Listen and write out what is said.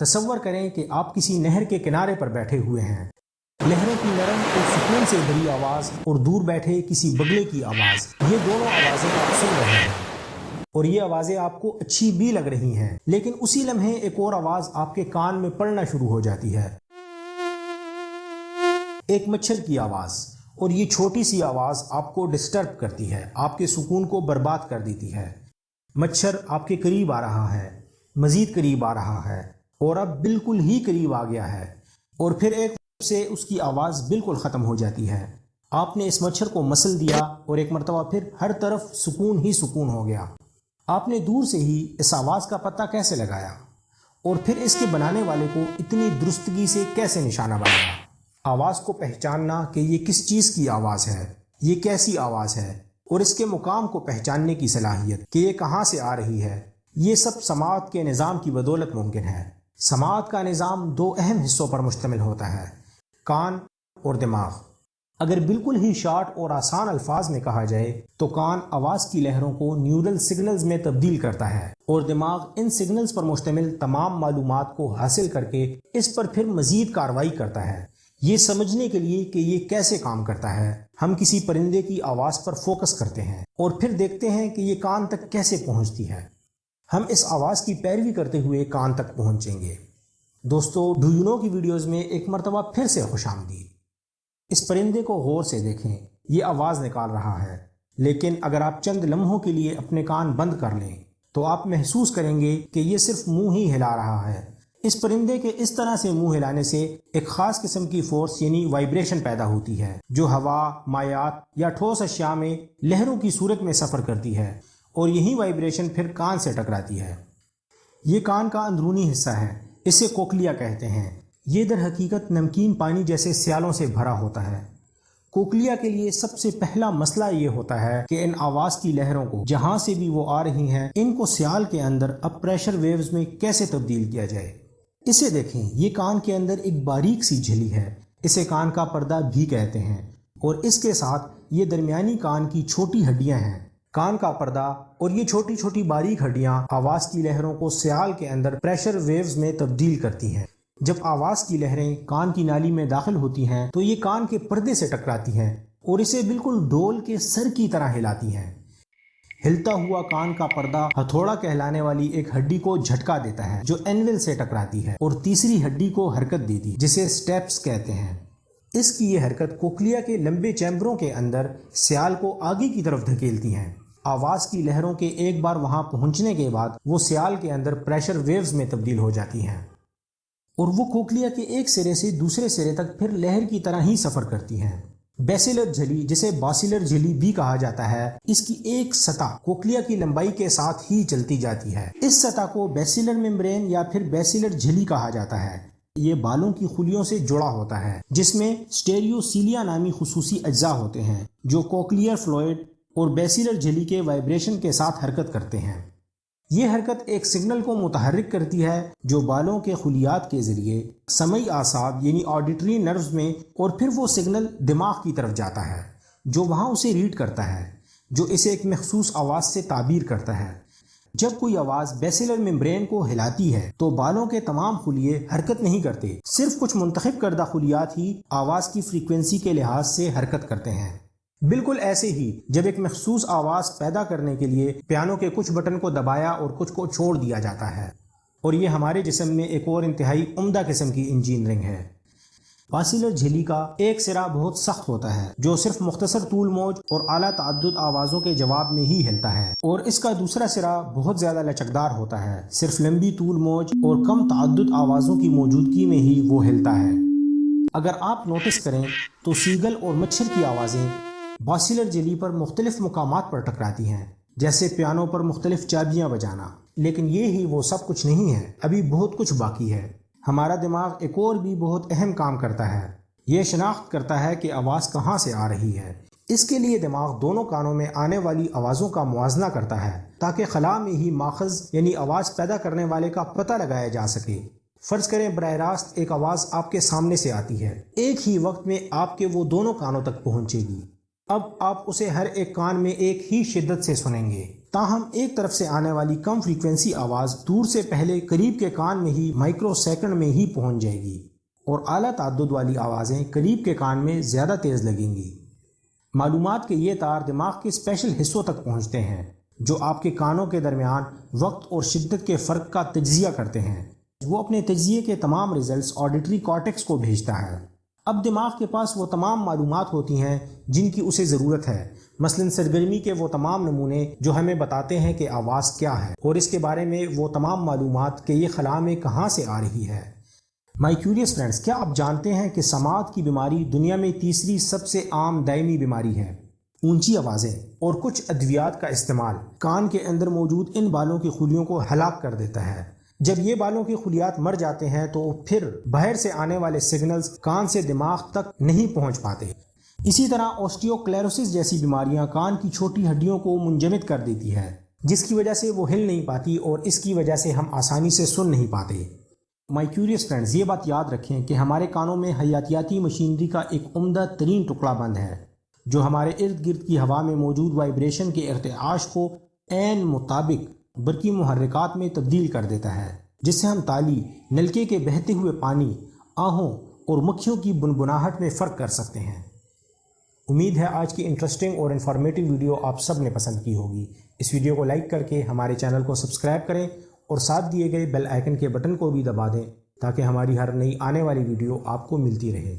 تصور کریں کہ آپ کسی نہر کے کنارے پر بیٹھے ہوئے ہیں۔ لہروں کی نرم اور سکون سے بھری آواز اور دور بیٹھے کسی بگلے کی آواز، یہ دونوں آوازیں آپ سن رہے ہیں اور یہ آوازیں آپ کو اچھی بھی لگ رہی ہیں، لیکن اسی لمحے ایک اور آواز آپ کے کان میں پڑنا شروع ہو جاتی ہے، ایک مچھر کی آواز۔ اور یہ چھوٹی سی آواز آپ کو ڈسٹرب کرتی ہے، آپ کے سکون کو برباد کر دیتی ہے۔ مچھر آپ کے قریب آ رہا ہے، مزید قریب آ رہا ہے اور اب بالکل ہی قریب آ گیا ہے، اور پھر ایک سے اس کی آواز بالکل ختم ہو جاتی ہے۔ آپ نے اس مچھر کو مسل دیا اور ایک مرتبہ پھر ہر طرف سکون ہی سکون ہو گیا۔ آپ نے دور سے ہی اس آواز کا پتہ کیسے لگایا اور پھر اس کے بنانے والے کو اتنی درستگی سے کیسے نشانہ بنایا؟ آواز کو پہچاننا کہ یہ کس چیز کی آواز ہے، یہ کیسی آواز ہے، اور اس کے مقام کو پہچاننے کی صلاحیت کہ یہ کہاں سے آ رہی ہے، یہ سب سماعت کے نظام کی بدولت ممکن ہے۔ سماعت کا نظام دو اہم حصوں پر مشتمل ہوتا ہے، کان اور دماغ۔ اگر بالکل ہی شارٹ اور آسان الفاظ میں کہا جائے تو کان آواز کی لہروں کو نیورل سگنلز میں تبدیل کرتا ہے اور دماغ ان سگنلز پر مشتمل تمام معلومات کو حاصل کر کے اس پر پھر مزید کارروائی کرتا ہے۔ یہ سمجھنے کے لیے کہ یہ کیسے کام کرتا ہے، ہم کسی پرندے کی آواز پر فوکس کرتے ہیں اور پھر دیکھتے ہیں کہ یہ کان تک کیسے پہنچتی ہے۔ ہم اس آواز کی پیروی کرتے ہوئے کان تک پہنچیں گے۔ دوستو، ڈو یو نو کی ویڈیوز میں ایک مرتبہ پھر سے خوش آمدید۔ اس پرندے کو غور سے دیکھیں، یہ آواز نکال رہا ہے، لیکن اگر آپ چند لمحوں کے لیے اپنے کان بند کر لیں تو آپ محسوس کریں گے کہ یہ صرف منہ ہی ہلا رہا ہے۔ اس پرندے کے اس طرح سے منہ ہلانے سے ایک خاص قسم کی فورس یعنی وائبریشن پیدا ہوتی ہے جو ہوا، مائعات یا ٹھوس اشیاء میں لہروں کی صورت میں سفر کرتی ہے، اور یہی وائبریشن پھر کان سے ٹکراتی ہے۔ یہ کان کا اندرونی حصہ ہے، اسے کوکلیا کہتے ہیں۔ یہ در حقیقت نمکین پانی جیسے سیالوں سے بھرا ہوتا ہے۔ کوکلیا کے لیے سب سے پہلا مسئلہ یہ ہوتا ہے کہ ان آواز کی لہروں کو جہاں سے بھی وہ آ رہی ہیں ان کو سیال کے اندر اب پریشر ویوز میں کیسے تبدیل کیا جائے۔ اسے دیکھیں، یہ کان کے اندر ایک باریک سی جھلی ہے، اسے کان کا پردہ بھی کہتے ہیں، اور اس کے ساتھ یہ درمیانی کان کی چھوٹی ہڈیاں ہیں۔ کان کا پردہ اور یہ چھوٹی چھوٹی باریک ہڈیاں آواز کی لہروں کو سیال کے اندر پریشر ویوز میں تبدیل کرتی ہیں۔ جب آواز کی لہریں کان کی نالی میں داخل ہوتی ہیں تو یہ کان کے پردے سے ٹکراتی ہیں اور اسے بالکل ڈول کے سر کی طرح ہلاتی ہیں۔ ہلتا ہوا کان کا پردہ ہتھوڑا کہلانے والی ایک ہڈی کو جھٹکا دیتا ہے جو اینول سے ٹکراتی ہے اور تیسری ہڈی کو حرکت دیتی ہے جسے سٹیپس کہتے ہیں۔ اس کی یہ حرکت کوکلیا کے لمبے چیمبروں کے اندر سیال کو آگے کی طرف دھکیلتی ہیں۔ آواز کی لہروں کے ایک بار وہاں پہنچنے کے بعد وہ سیال کے اندر پریشر ویوز میں تبدیل ہو جاتی ہیں اور وہ کوکلیا کے ایک سرے سے دوسرے سرے تک پھر لہر کی طرح ہی سفر کرتی ہیں۔ بیسیلر جھلی، جسے باسیلر جھلی بھی کہا جاتا ہے، اس کی ایک سطح کوکلیا کی لمبائی کے ساتھ ہی چلتی جاتی ہے۔ اس سطح کو بیسیلر ممبرین یا پھر بیسیلر جھلی کہا جاتا ہے۔ یہ بالوں کی خلیوں سے جڑا ہوتا ہے جس میں سٹیریوسیلیا نامی خصوصی اجزاء ہوتے ہیں جو کوکلیئر فلوئڈ اور بیسیلر جھلی کے وائبریشن کے ساتھ حرکت کرتے ہیں۔ یہ حرکت ایک سگنل کو متحرک کرتی ہے جو بالوں کے خلیات کے ذریعے سمعی اعصاب یعنی آڈیٹری نروز میں، اور پھر وہ سگنل دماغ کی طرف جاتا ہے جو وہاں اسے ریڈ کرتا ہے، جو اسے ایک مخصوص آواز سے تعبیر کرتا ہے۔ جب کوئی آواز بیسیلر ممبرین کو ہلاتی ہے تو بالوں کے تمام خلیے حرکت نہیں کرتے، صرف کچھ منتخب کردہ خلیات ہی آواز کی فریکوینسی کے لحاظ سے حرکت کرتے ہیں۔ بالکل ایسے ہی جب ایک مخصوص آواز پیدا کرنے کے لیے پیانو کے کچھ بٹن کو دبایا اور کچھ کو چھوڑ دیا جاتا ہے، اور یہ ہمارے جسم میں ایک اور انتہائی عمدہ قسم کی انجینئرنگ ہے۔ باسیلر جھلی کا ایک سرا بہت سخت ہوتا ہے جو صرف مختصر طول موج اور اعلیٰ تعدد آوازوں کے جواب میں ہی ہلتا ہے، اور اس کا دوسرا سرا بہت زیادہ لچکدار ہوتا ہے، صرف لمبی طول موج اور کم تعدد آوازوں کی موجودگی میں ہی وہ ہلتا ہے۔ اگر آپ نوٹس کریں تو سیگل اور مچھر کی آوازیں باسیلر جھلی پر مختلف مقامات پر ٹکراتی ہیں، جیسے پیانو پر مختلف چابیاں بجانا۔ لیکن یہ ہی وہ سب کچھ نہیں ہے، ابھی بہت کچھ باقی ہے۔ ہمارا دماغ ایک اور بھی بہت اہم کام کرتا ہے، یہ شناخت کرتا ہے کہ آواز کہاں سے آ رہی ہے۔ اس کے لیے دماغ دونوں کانوں میں آنے والی آوازوں کا موازنہ کرتا ہے تاکہ خلا میں ہی ماخذ یعنی آواز پیدا کرنے والے کا پتہ لگایا جا سکے۔ فرض کریں براہ راست ایک آواز آپ کے سامنے سے آتی ہے، ایک ہی وقت میں آپ کے وہ دونوں کانوں تک پہنچے گی۔ اب آپ اسے ہر ایک کان میں ایک ہی شدت سے سنیں گے۔ تاہم ایک طرف سے آنے والی کم فریکوینسی آواز دور سے پہلے قریب کے کان میں ہی مائکرو سیکنڈ میں ہی پہنچ جائے گی اور اعلیٰ تعدد والی آوازیں قریب کے کان میں زیادہ تیز لگیں گی۔ معلومات کے یہ تار دماغ کے اسپیشل حصوں تک پہنچتے ہیں جو آپ کے کانوں کے درمیان وقت اور شدت کے فرق کا تجزیہ کرتے ہیں۔ وہ اپنے تجزیے کے تمام ریزلٹس آڈیٹری کارٹیکس کو بھیجتا ہے۔ اب دماغ کے پاس وہ تمام معلومات ہوتی ہیں جن کی اسے ضرورت ہے، مثلاً سرگرمی کے وہ تمام نمونے جو ہمیں بتاتے ہیں کہ آواز کیا ہے، اور اس کے بارے میں وہ تمام معلومات کہ یہ خلا میں کہاں سے آ رہی ہے۔ مائی کیوریس فرینڈز، کیا آپ جانتے ہیں کہ سماعت کی بیماری دنیا میں تیسری سب سے عام دائمی بیماری ہے؟ اونچی آوازیں اور کچھ ادویات کا استعمال کان کے اندر موجود ان بالوں کی خلیوں کو ہلاک کر دیتا ہے۔ جب یہ بالوں کی خلیات مر جاتے ہیں تو پھر باہر سے آنے والے سگنلز کان سے دماغ تک نہیں پہنچ پاتے۔ اسی طرح اوسٹیوکلیروسس جیسی بیماریاں کان کی چھوٹی ہڈیوں کو منجمد کر دیتی ہے، جس کی وجہ سے وہ ہل نہیں پاتی اور اس کی وجہ سے ہم آسانی سے سن نہیں پاتے۔ مائی کیوریس فرینڈز، یہ بات یاد رکھیں کہ ہمارے کانوں میں حیاتیاتی مشینری کا ایک عمدہ ترین ٹکڑا بند ہے جو ہمارے ارد گرد کی ہوا میں موجود وائبریشن کے ارتعاش کو عین مطابق برقی محرکات میں تبدیل کر دیتا ہے، جس سے ہم تالی، نلکے کے بہتے ہوئے پانی، آہوں اور مکھیوں کی بنبناہٹ میں فرق کر سکتے ہیں۔ امید ہے آج کی انٹرسٹنگ اور انفارمیٹیو ویڈیو آپ سب نے پسند کی ہوگی۔ اس ویڈیو کو لائک کر کے ہمارے چینل کو سبسکرائب کریں اور ساتھ دیے گئے بیل آئیکن کے بٹن کو بھی دبا دیں تاکہ ہماری ہر نئی آنے والی ویڈیو آپ کو ملتی رہے۔